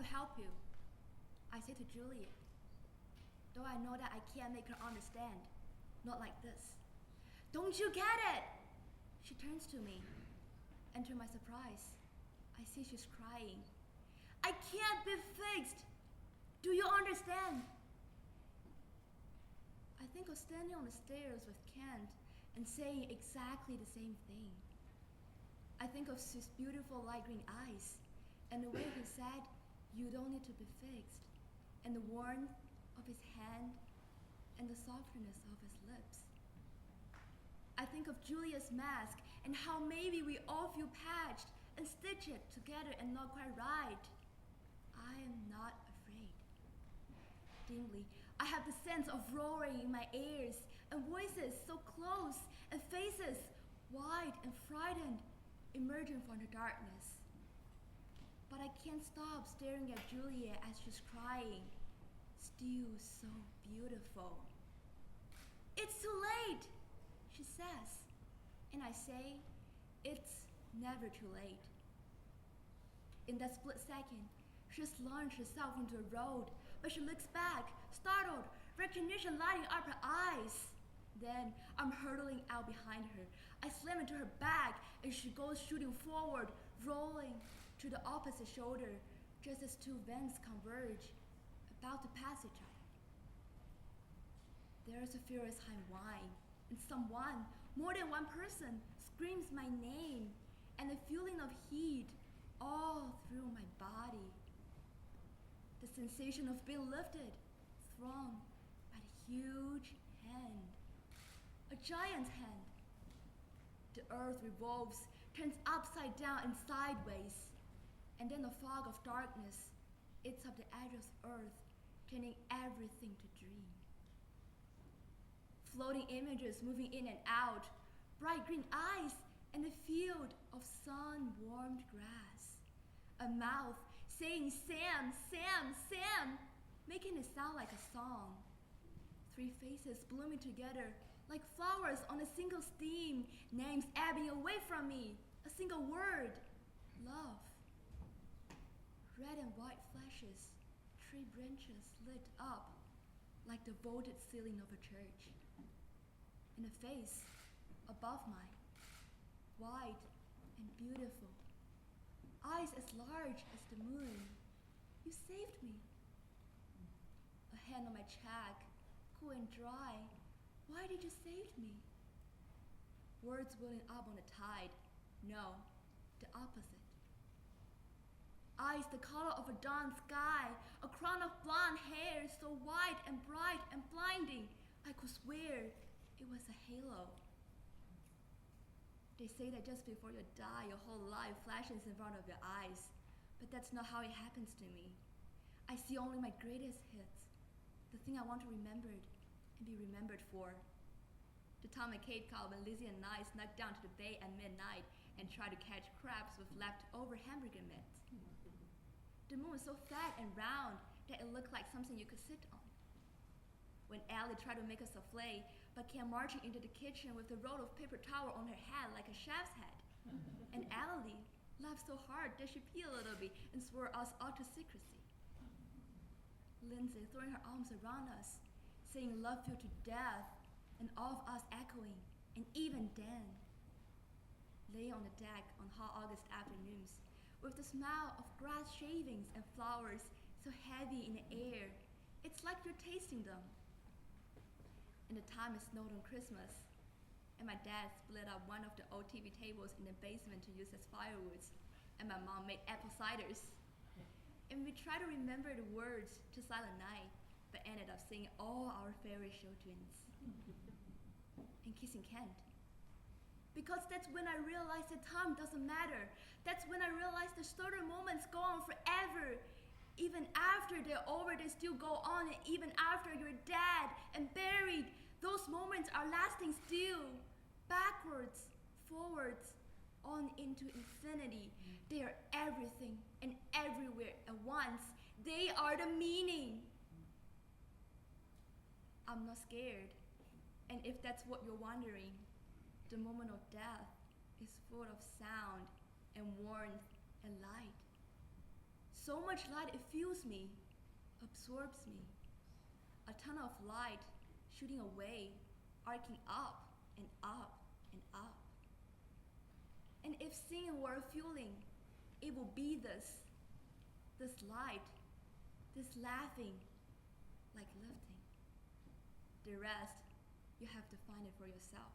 to help you, I say to Juliet, though I know that I can't make her understand. Not like this. Don't you get it? She turns to me, and to my surprise, I see she's crying. I can't be fixed. Do you understand? I think of standing on the stairs with Kent and saying exactly the same thing. I think of his beautiful light green eyes and the way he said, "You don't need to be fixed," and the warmth of his hand and the softness of his lips. I think of Julia's mask and how maybe we all feel patched and stitched together and not quite right. I am not afraid. Dimly, I have the sense of roaring in my ears and voices so close and faces wide and frightened emerging from the darkness. But I can't stop staring at Julia as she's crying, still so beautiful. "It's too late," she says, and I say, "It's never too late." In that split second, she's launched herself into the road, but she looks back, startled, recognition lighting up her eyes. Then I'm hurtling out behind her. I slam into her back, and she goes shooting forward, rolling to the opposite shoulder, just as two vans converge, about to pass each other. There is a furious high whine, and someone, more than one person, screams my name, and a feeling of heat all through my body. The sensation of being lifted, thrown by a huge hand, a giant's hand. The earth revolves, turns upside down and sideways, and then a fog of darkness eats up the edge of earth, turning everything to dream. Floating images moving in and out, bright green eyes and a field of sun-warmed grass. A mouth saying "Sam, Sam, Sam," making it sound like a song. Three faces blooming together like flowers on a single stem, names ebbing away from me, a single word, love. Red and white flashes, tree branches lit up like the vaulted ceiling of a church. And a face above mine, white and beautiful, eyes as large as the moon. "You saved me." A hand on my cheek, cool and dry. "Why did you save me?" Words welling up on the tide. No, the opposite. Eyes the color of a dawn sky, a crown of blonde hair so white and bright and blinding, I could swear it was a halo. They say that just before you die, your whole life flashes in front of your eyes, but that's not how it happens to me. I see only my greatest hits, the thing I want to remember and be remembered for. The time at Cape Cod when Lizzie and I snuck down to the bay at midnight and tried to catch crabs with leftover hamburger meat. The moon was so fat and round that it looked like something you could sit on. When Allie tried to make a souffle, but came marching into the kitchen with a roll of paper towel on her head like a chef's head. And Allie laughed so hard that she peed a little bit and swore us all to secrecy. Lindsay throwing her arms around us, saying "love you to death," and all of us echoing, and even Dan. Laying on the deck on hot August afternoons, with the smell of grass shavings and flowers so heavy in the air, it's like you're tasting them. And the time it snowed on Christmas, and my dad split up one of the old TV tables in the basement to use as firewood, and my mom made apple ciders. And we tried to remember the words to Silent Night, but ended up singing all our favorite show tunes. And kissing Kent. Because that's when I realized that time doesn't matter. That's when I realized the shorter moments go on forever. Even after they're over, they still go on, and even after you're dead and buried, those moments are lasting still. Backwards, forwards, on into infinity. They are everything and everywhere at once. They are the meaning. I'm not scared. And if that's what you're wondering, the moment of death is full of sound and warmth and light. So much light it fills me, absorbs me. A tunnel of light shooting away, arcing up and up and up. And if seeing were a feeling, it will be this light, this laughing, like lifting. The rest, you have to find it for yourself.